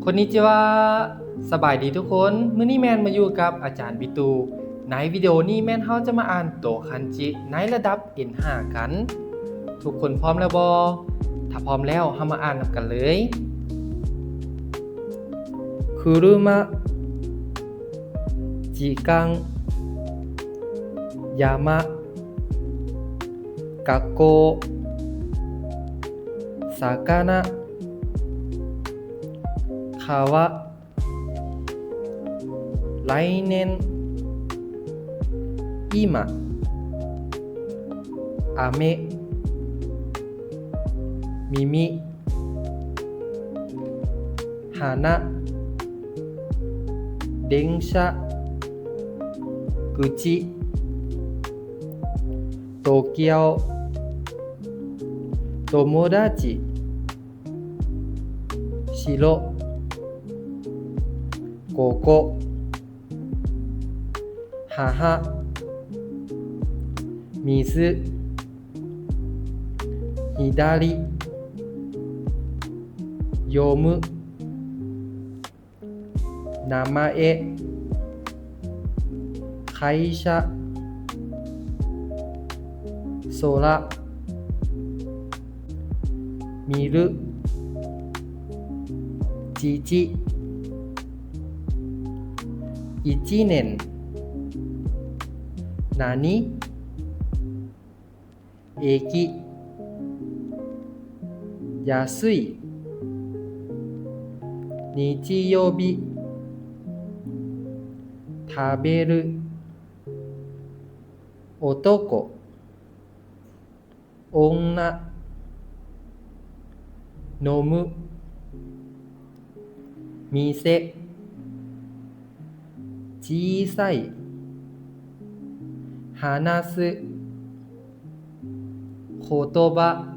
คนนิจิวะสบายดีทุกคนมื้อนี้แมนมาอยู่กับอาจารย์บิตูในวิดีโอนี้แมนเฮาจะมาอ่านโตคันจิในระดับ N5 กันทุกคนพร้อมแล้วบ่ถ้าพร้อมแล้วเฮามาอ่านนำกันเลยคุรุมะจิกังยามะ学校魚川来年今雨耳花電車口東京友達城ここ母水左読む名前会社空見る父一年何駅安い日曜日食べる男女飲む店小さい話す言葉